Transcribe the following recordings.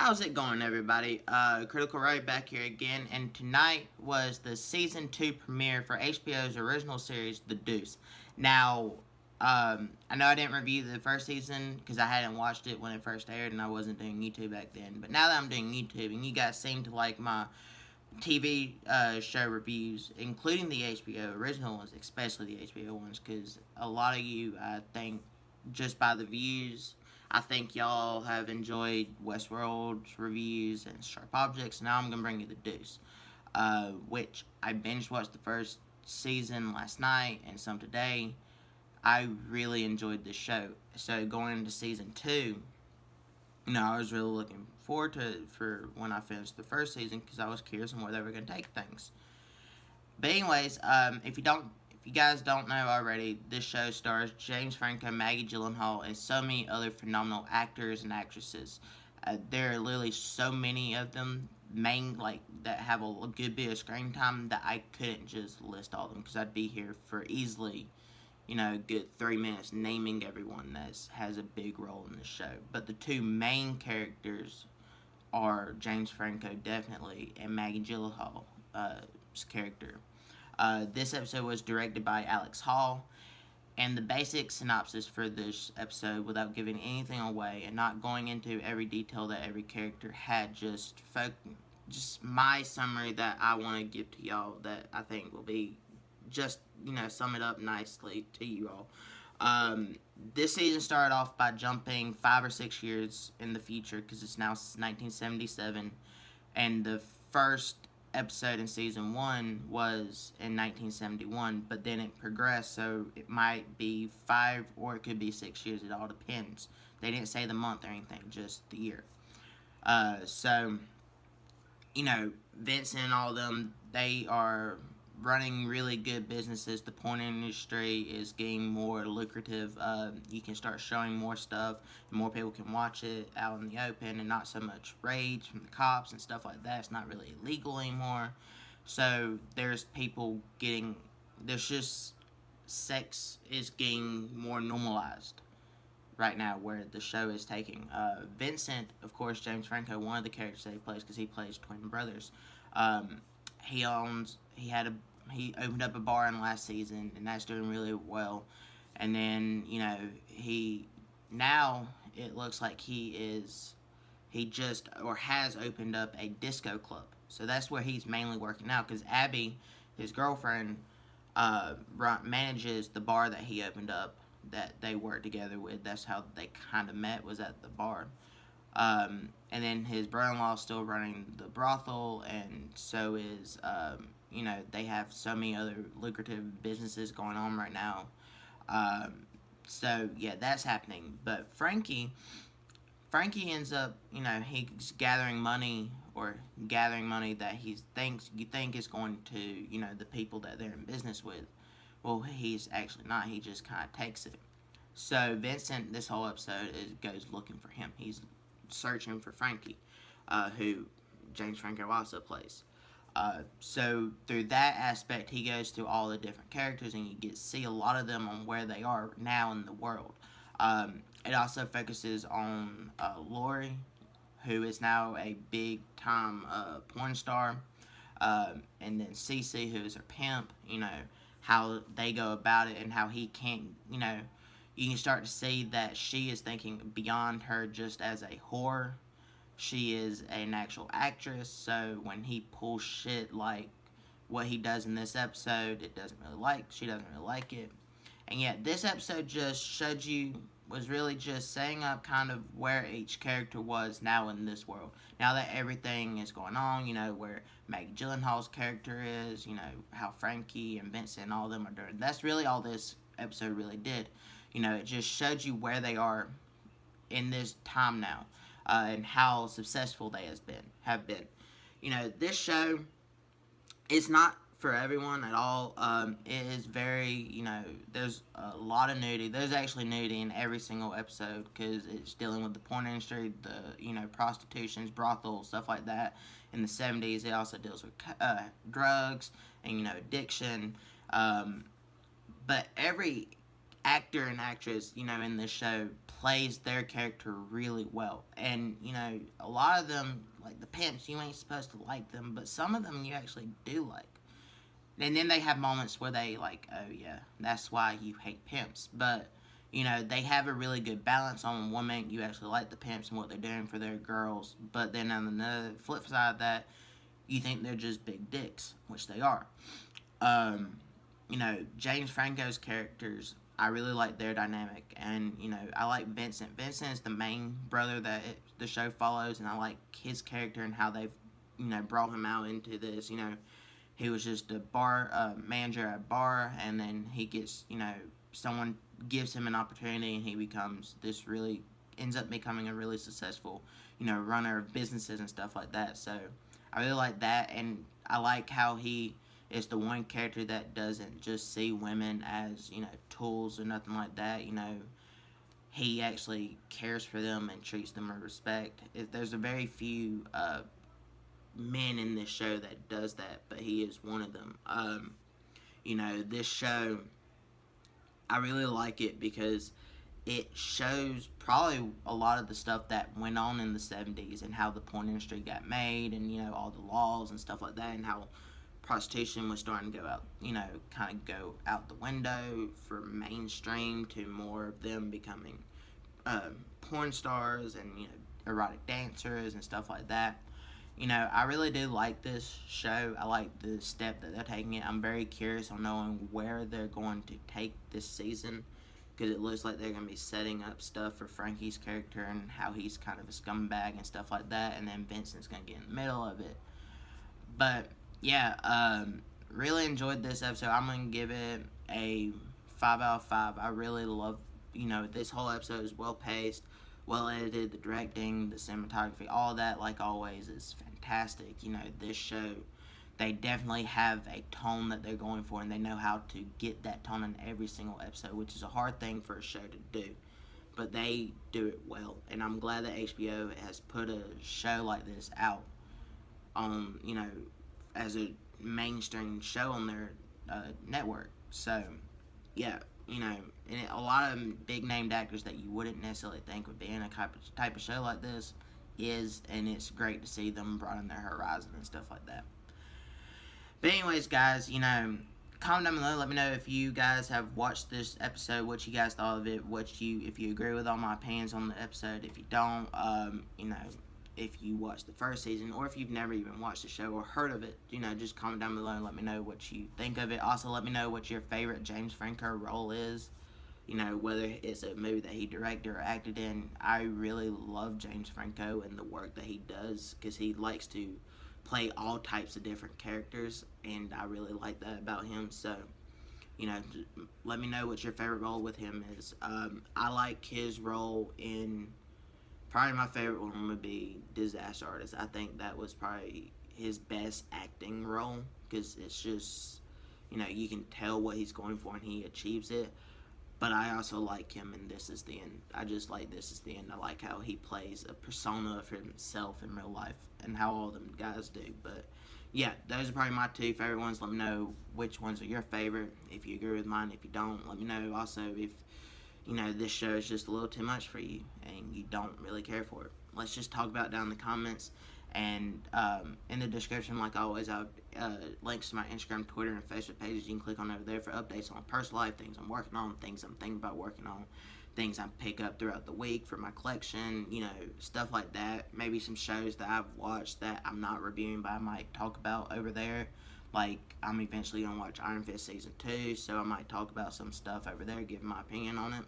How's it going, everybody? Critical Ray back here again, and tonight was the season 2 premiere for HBO's original series, The Deuce. Now, I know I didn't review the first season because I hadn't watched it when it first aired, and I wasn't doing YouTube back then. But now that I'm doing YouTube, and you guys seem to like my TV show reviews, including the HBO original ones, especially the HBO ones, because a lot of you, I think, just by the views, I think y'all have enjoyed Westworld's reviews and Sharp Objects. Now I'm going to bring you The Deuce, which I binge watched the first season last night and some today. I really enjoyed this show. So going into season 2, I was really looking forward to it for when I finished the first season because I was curious on where they were going to take things. But anyways, if you guys don't know already, this show stars James Franco, Maggie Gyllenhaal, and so many other phenomenal actors and actresses. There are literally so many of them, that have a good bit of screen time that I couldn't just list all of them because I'd be here for easily, a good 3 minutes naming everyone that has a big role in the show. But the two main characters are James Franco, definitely, and Maggie Gyllenhaal's character. This episode was directed by Alex Hall, and the basic synopsis for this episode, without giving anything away and not going into every detail that every character had, just my summary that I want to give to y'all that I think will be just, sum it up nicely to you all. This season started off by jumping 5 or 6 years in the future because it's now 1977, and the first episode in season 1 was in 1971, but then it progressed, so it might be 5 or it could be 6 years. It all depends. They didn't say the month or anything, just the year. So Vincent and all of them, they are running really good businesses. The porn industry is getting more lucrative. You can start showing more stuff, and more people can watch it out in the open, and not so much raids from the cops and stuff like that. It's not really illegal anymore. So there's just sex is getting more normalized right now, where the show is taking. Vincent, of course, James Franco, one of the characters that he plays, because he plays twin brothers. He opened up a bar in last season, and that's doing really well. And then, now it looks like he has opened up a disco club. So that's where he's mainly working now, because Abby, his girlfriend, manages the bar that he opened up that they work together with. That's how they kind of met, was at the bar. And then his brother-in-law is still running the brothel, and so is, they have so many other lucrative businesses going on right now. So, yeah, that's happening. But Frankie ends up, he's gathering money that you think is going to, the people that they're in business with. Well, he's actually not. He just kind of takes it. So Vincent, this whole episode, goes looking for him. He's searching for Frankie, who James Franco also plays. So through that aspect, he goes through all the different characters, and you get to see a lot of them on where they are now in the world. It also focuses on Lori, who is now a big-time porn star, and then Cece, who is her pimp, how they go about it, and how he can't, you can start to see that she is thinking beyond her just as a whore. She is an actual actress, so when he pulls shit like what he does in this episode, she doesn't really like it. And yet, this episode was really just setting up kind of where each character was now in this world. Now that everything is going on, where Maggie Gyllenhaal's character is, how Frankie and Vincent and all of them are doing. That's really all this episode really did. It just showed you where they are in this time now. And how successful they have been. This show is not for everyone at all. It is very, there's a lot of nudity. There's actually nudity in every single episode because it's dealing with the porn industry, the, prostitutions, brothels, stuff like that. In the 70s, it also deals with drugs and, addiction. But every actor and actress, in this show plays their character really well. And, you know, a lot of them, like the pimps, you ain't supposed to like them, but some of them you actually do like. And then they have moments where they, like, oh, yeah, that's why you hate pimps. But, you know, they have a really good balance on one minute you actually like the pimps and what they're doing for their girls. But then on the flip side of that, you think they're just big dicks, which they are. You know, James Franco's characters, I really like their dynamic. And, you know, I like Vincent. Vincent is the main brother that the show follows, and I like his character and how they've, you know, brought him out into this. You know, he was just a manager at a bar, and then he gets, you know, someone gives him an opportunity, and he ends up becoming a really successful, you know, runner of businesses and stuff like that. So I really like that, and I like how he is the one character that doesn't just see women as, you know, tools or nothing like that. You know, he actually cares for them and treats them with respect. There's a very few men in this show that does that, but he is one of them. You know, this show, I really like it because it shows probably a lot of the stuff that went on in the 70s and how the porn industry got made, and, you know, all the laws and stuff like that, and how prostitution was starting to go out, you know, kind of go out the window for mainstream to more of them becoming porn stars and, you know, erotic dancers and stuff like that. You know, I really do like this show. I like the step that they're taking it. I'm very curious on knowing where they're going to take this season, because it looks like they're going to be setting up stuff for Frankie's character and how he's kind of a scumbag and stuff like that, and then Vincent's going to get in the middle of it. But, yeah, really enjoyed this episode. I'm going to give it a 5 out of 5. I really love, you know, this whole episode is well-paced, well-edited, the directing, the cinematography, all that, like always, is fantastic. You know, this show, they definitely have a tone that they're going for, and they know how to get that tone in every single episode, which is a hard thing for a show to do. But they do it well, and I'm glad that HBO has put a show like this out on, you know, as a mainstream show on their network. So, yeah, you know, and a lot of big-named actors that you wouldn't necessarily think would be in a type of show like this and it's great to see them broaden their horizon and stuff like that. But anyways, guys, you know, comment down below, let me know if you guys have watched this episode, what you guys thought of it, if you agree with all my opinions on the episode. If you don't, you know, if you watched the first season, or if you've never even watched the show or heard of it, you know, just comment down below and let me know what you think of it. Also, let me know what your favorite James Franco role is. You know, whether it's a movie that he directed or acted in. I really love James Franco and the work that he does, because he likes to play all types of different characters, and I really like that about him. So, you know, let me know what your favorite role with him is. I like his role in, probably my favorite one would be Disaster Artist. I think that was probably his best acting role, because it's just, you know, you can tell what he's going for and he achieves it. But I also like him in This Is the End. I just like This Is the End. I like how he plays a persona of himself in real life, and how all them guys do. But, yeah, those are probably my two favorite ones. Let me know which ones are your favorite. If you agree with mine, if you don't, let me know. Also, if, you know, this show is just a little too much for you and you don't really care for it. Let's just talk about it down in the comments. And in the description, like always, I have links to my Instagram, Twitter, and Facebook pages. You can click on over there for updates on personal life, things I'm working on, things I'm thinking about working on, things I pick up throughout the week for my collection, you know, stuff like that. Maybe some shows that I've watched that I'm not reviewing, but I might talk about over there. Like, I'm eventually going to watch Iron Fist Season 2, so I might talk about some stuff over there, give my opinion on it.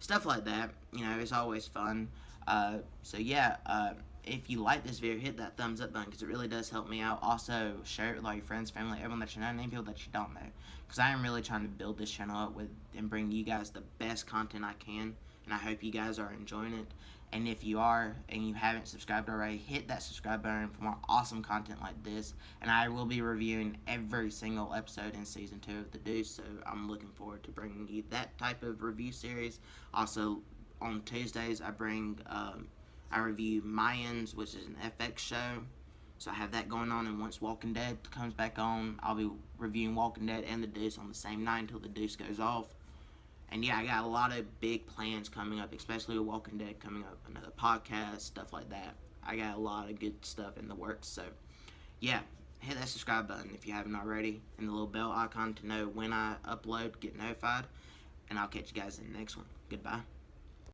Stuff like that. You know, it's always fun. So, yeah, if you like this video, hit that thumbs up button, because it really does help me out. Also, share it with all your friends, family, everyone that you know, and people that you don't know. Because I am really trying to build this channel up and bring you guys the best content I can. And I hope you guys are enjoying it. And if you are, and you haven't subscribed already, hit that subscribe button for more awesome content like this. And I will be reviewing every single episode in Season 2 of The Deuce. So I'm looking forward to bringing you that type of review series. Also, on Tuesdays, I review Mayans, which is an FX show. So I have that going on, and once Walking Dead comes back on, I'll be reviewing Walking Dead and The Deuce on the same night until The Deuce goes off. And yeah, I got a lot of big plans coming up, especially with Walking Dead coming up, another podcast, stuff like that. I got a lot of good stuff in the works. So yeah, hit that subscribe button if you haven't already, and the little bell icon to know when I upload, get notified. And I'll catch you guys in the next one. Goodbye.